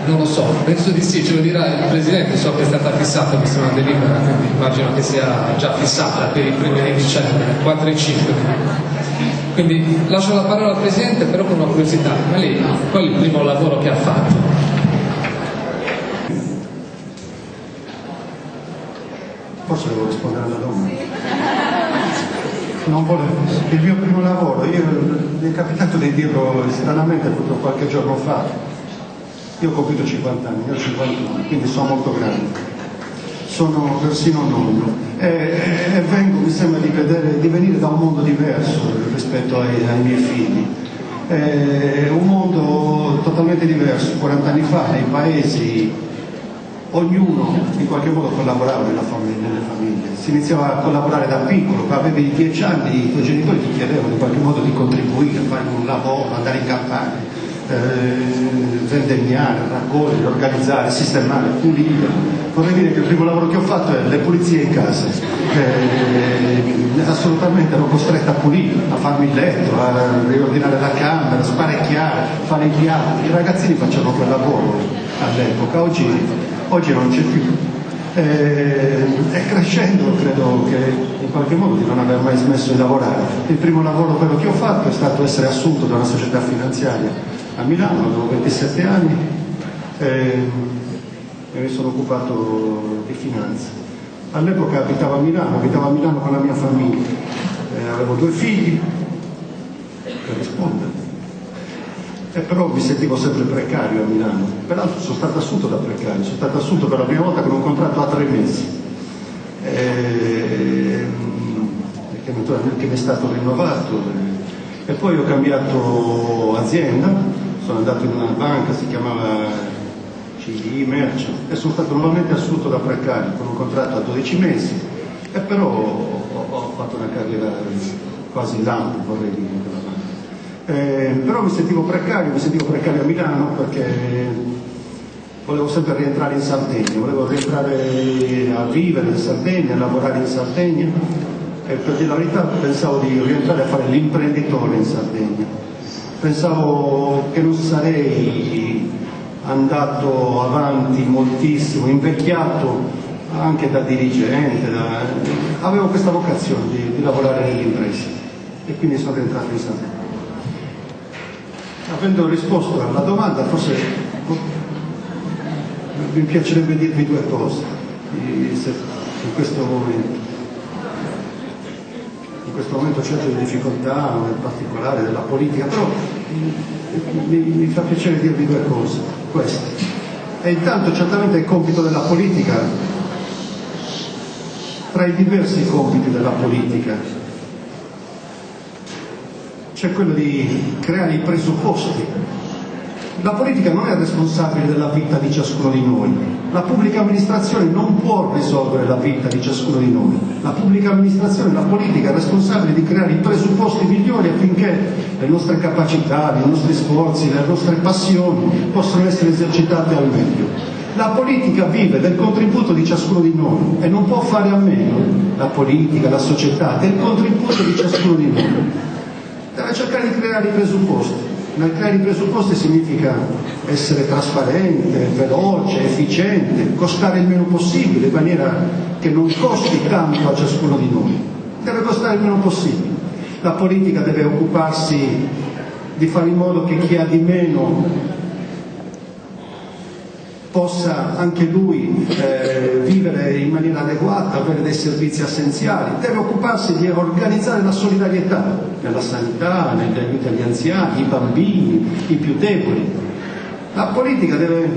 Non lo so, penso di sì, ce lo dirà il Presidente, so che è stata fissata questa una delibera, quindi immagino che sia già fissata per i primi di dicembre, 4 e 5. Quindi lascio la parola al Presidente, però con una curiosità, ma lei qual è il primo lavoro che ha fatto? Forse devo rispondere alla domanda. Non volevo. Il mio primo lavoro, mi è capitato di dirlo stranamente proprio qualche giorno fa. Io ho compiuto 50 anni, io ho 51, quindi sono molto grande. Sono persino nonno e vengo, mi sembra di venire da un mondo diverso rispetto ai miei figli. Un mondo totalmente diverso. 40 anni fa nei paesi ognuno in qualche modo collaborava nelle famiglie, si iniziava a collaborare da piccolo, quando avevi 10 anni i tuoi genitori ti chiedevano in qualche modo di contribuire, fare un lavoro, andare in campagna, vendemmiare, raccogliere, organizzare, sistemare, pulire. Vorrei dire che il primo lavoro che ho fatto è le pulizie in casa. Assolutamente ero costretto a pulire, a farmi il letto, a riordinare la camera, a sparecchiare, fare i piatti. I ragazzini facevano quel lavoro all'epoca, oggi non c'è più. E crescendo credo che in qualche modo di non aver mai smesso di lavorare. Il primo lavoro quello che ho fatto è stato essere assunto da una società finanziaria a Milano, avevo 27 anni e mi sono occupato di finanza. All'epoca abitavo a Milano con la mia famiglia, avevo 2 figli per rispondere, e però mi sentivo sempre precario a Milano. Peraltro sono stato assunto da precario, sono stato assunto per la prima volta con un contratto a 3 mesi, che mi è stato rinnovato, e poi ho cambiato azienda, sono andato in una banca, si chiamava CDI Merce, e sono stato nuovamente assunto da precario con un contratto a 12 mesi, e però ho fatto una carriera quasi lampo, vorrei dire, per la banca. Però mi sentivo precario a Milano perché volevo sempre rientrare in Sardegna, volevo rientrare a vivere in Sardegna, a lavorare in Sardegna, e per dire la verità pensavo di rientrare a fare l'imprenditore in Sardegna. Pensavo che non sarei andato avanti moltissimo, invecchiato anche da dirigente, avevo questa vocazione di lavorare nell'impresa, e quindi sono rientrato in Sardegna. Avendo risposto alla domanda, forse mi piacerebbe dirvi 2 cose in questo momento. In questo momento certo di difficoltà, in particolare della politica, però mi fa piacere dirvi 2 cose, queste. E intanto certamente il compito della politica, tra i diversi compiti della politica, c'è quello di creare i presupposti. La politica non è responsabile della vita di ciascuno di noi. La pubblica amministrazione non può risolvere la vita di ciascuno di noi. La pubblica amministrazione, la politica è responsabile di creare i presupposti migliori affinché le nostre capacità, i nostri sforzi, le nostre passioni possano essere esercitate al meglio. La politica vive del contributo di ciascuno di noi e non può fare a meno, la politica, la società, del contributo di ciascuno di noi. Deve cercare di creare i presupposti. Nel creare i presupposti significa essere trasparente, veloce, efficiente, costare il meno possibile, in maniera che non costi tanto a ciascuno di noi. Deve costare il meno possibile. La politica deve occuparsi di fare in modo che chi ha di meno possa anche lui vivere in maniera adeguata, avere dei servizi essenziali. Deve occuparsi di organizzare la solidarietà nella sanità, negli aiuti agli anziani, i bambini, i più deboli. La politica deve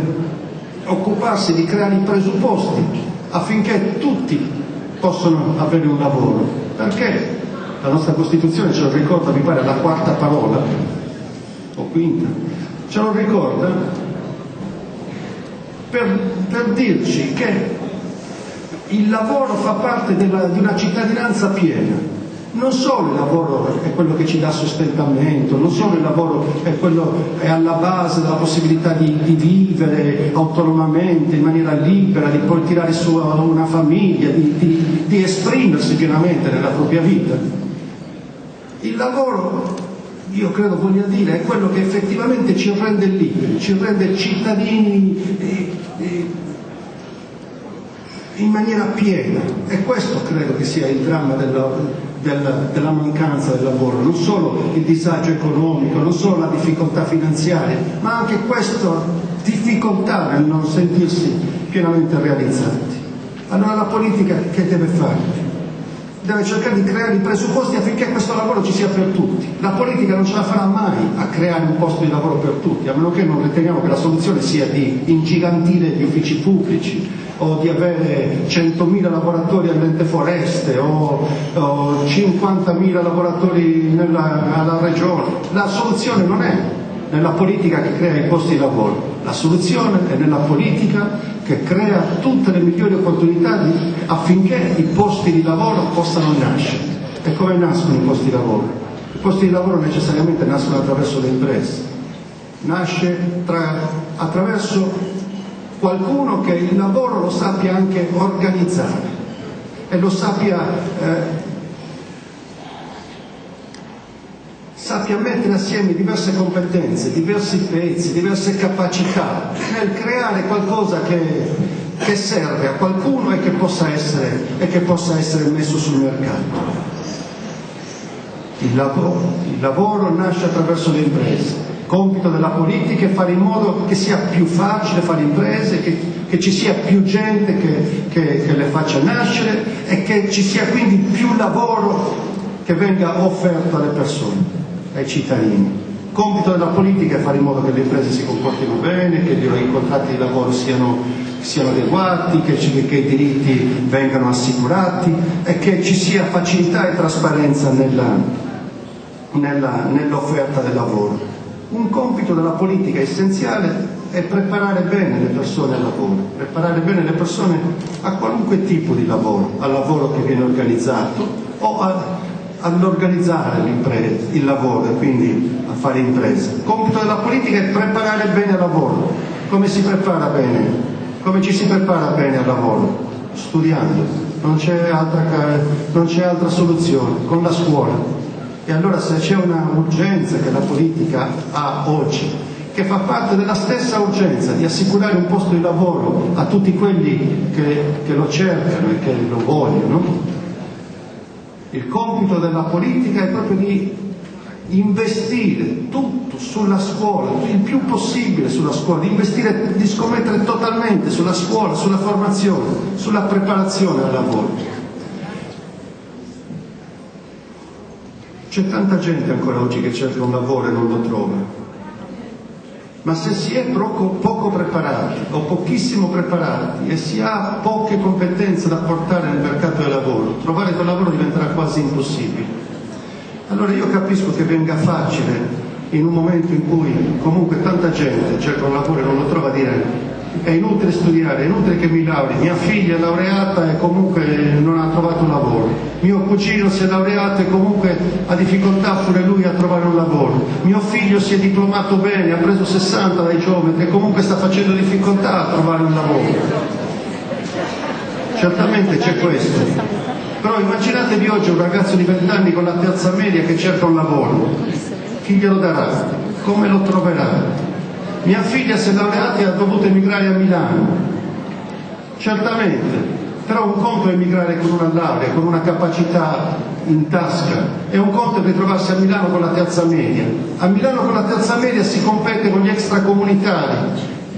occuparsi di creare i presupposti affinché tutti possano avere un lavoro, perché la nostra Costituzione ce lo ricorda, mi pare, alla 4ª parola o 5ª, ce lo ricorda per dirci che il lavoro fa parte di una cittadinanza piena. Non solo il lavoro è quello che ci dà sostentamento, non solo il lavoro è alla base della possibilità di vivere autonomamente, in maniera libera, di poi tirare su una famiglia, di esprimersi pienamente nella propria vita. Il lavoro io credo voglia dire, è quello che effettivamente ci rende liberi, ci rende cittadini in maniera piena. E questo credo che sia il dramma della mancanza del lavoro, non solo il disagio economico, non solo la difficoltà finanziaria, ma anche questa difficoltà nel non sentirsi pienamente realizzati. Allora la politica che deve fare? Deve cercare di creare i presupposti affinché questo lavoro ci sia per tutti. La politica non ce la farà mai a creare un posto di lavoro per tutti, a meno che non riteniamo che la soluzione sia di ingigantire gli uffici pubblici o di avere 100.000 lavoratori all'ente foreste o 50.000 lavoratori alla regione. La soluzione non è nella politica che crea i posti di lavoro, la soluzione è nella politica che crea tutte le migliori opportunità affinché i posti di lavoro possano nascere. E come nascono i posti di lavoro? I posti di lavoro necessariamente nascono attraverso le imprese, nasce attraverso qualcuno che il lavoro lo sappia anche organizzare e lo sappia mettere assieme diverse competenze, diversi pezzi, diverse capacità nel creare qualcosa che serve a qualcuno e che possa essere messo sul mercato. Il lavoro nasce attraverso le imprese. Il compito della politica è fare in modo che sia più facile fare imprese, che ci sia più gente che le faccia nascere e che ci sia quindi più lavoro che venga offerto alle persone, ai cittadini. Il compito della politica è fare in modo che le imprese si comportino bene, che i contratti di lavoro siano adeguati, che i diritti vengano assicurati e che ci sia facilità e trasparenza nell'offerta del lavoro. Un compito della politica essenziale è preparare bene le persone al lavoro, preparare bene le persone a qualunque tipo di lavoro, al lavoro che viene organizzato o all'organizzare il lavoro e quindi a fare imprese. Il compito della politica è preparare bene al lavoro. Come si prepara bene? Come ci si prepara bene al lavoro? Studiando, non c'è altra soluzione, con la scuola. E allora se c'è una urgenza che la politica ha oggi, che fa parte della stessa urgenza di assicurare un posto di lavoro a tutti quelli che lo cercano e che lo vogliono, il compito della politica è proprio di investire tutto sulla scuola, il più possibile sulla scuola, di scommettere totalmente sulla scuola, sulla formazione, sulla preparazione al lavoro. C'è tanta gente ancora oggi che cerca un lavoro e non lo trova, ma se si è poco preparati o pochissimo preparati e si ha poche competenze da portare nel mercato del lavoro, trovare quel lavoro diventerà quasi impossibile. Allora io capisco che venga facile in un momento in cui comunque tanta gente cerca un lavoro e non lo trova, dire è inutile studiare, è inutile che mi lauri, mia figlia è laureata e comunque non ha trovato un lavoro, mio cugino si è laureato e comunque ha difficoltà pure lui a trovare un lavoro, mio figlio si è diplomato bene, ha preso 60 dai geometri e comunque sta facendo difficoltà a trovare un lavoro. Certamente c'è questo, però immaginatevi oggi un ragazzo di 20 anni con la terza media che cerca un lavoro, chi glielo darà? Come lo troverà? Mia figlia si è laureata e ha dovuto emigrare a Milano. Certamente, però un conto è emigrare con una laurea, con una capacità in tasca, e un conto è ritrovarsi a Milano con la terza media. A Milano con la terza media si compete con gli extracomunitari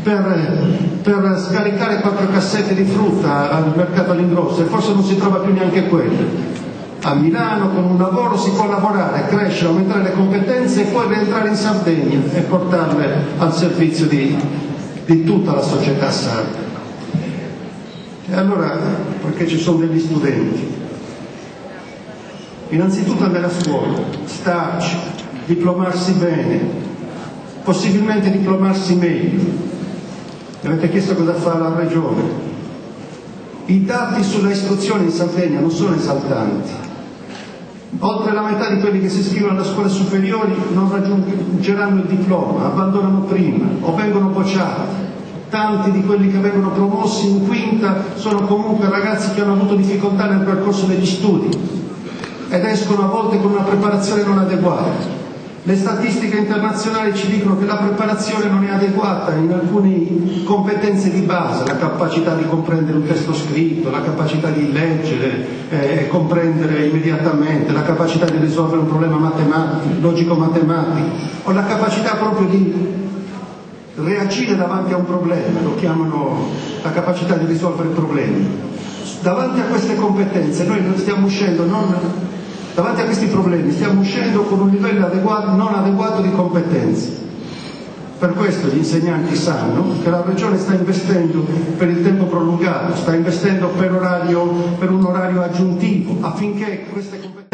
per scaricare 4 cassette di frutta al mercato all'ingrosso e forse non si trova più neanche quello. A Milano con un lavoro si può lavorare, crescere, aumentare le competenze e poi rientrare in Sardegna e portarle al servizio di tutta la società sarda. E allora, perché ci sono degli studenti, innanzitutto andare a scuola, starci, diplomarsi bene, possibilmente diplomarsi meglio. Mi avete chiesto cosa fa la regione? I dati sulla istruzione in Sardegna non sono esaltanti. Oltre la metà di quelli che si iscrivono alle scuole superiori non raggiungeranno il diploma, abbandonano prima o vengono bocciati. Tanti di quelli che vengono promossi in quinta sono comunque ragazzi che hanno avuto difficoltà nel percorso degli studi ed escono a volte con una preparazione non adeguata. Le statistiche internazionali ci dicono che la preparazione non è adeguata in alcune competenze di base, la capacità di comprendere un testo scritto, la capacità di leggere e comprendere immediatamente, la capacità di risolvere un problema matematico, logico-matematico, o la capacità proprio di reagire davanti a un problema, lo chiamano la capacità di risolvere problemi. Davanti a queste competenze noi non stiamo uscendo, davanti a questi problemi stiamo uscendo con un livello non adeguato di competenze. Per questo gli insegnanti sanno che la Regione sta investendo per il tempo prolungato, sta investendo per un orario aggiuntivo affinché queste competenze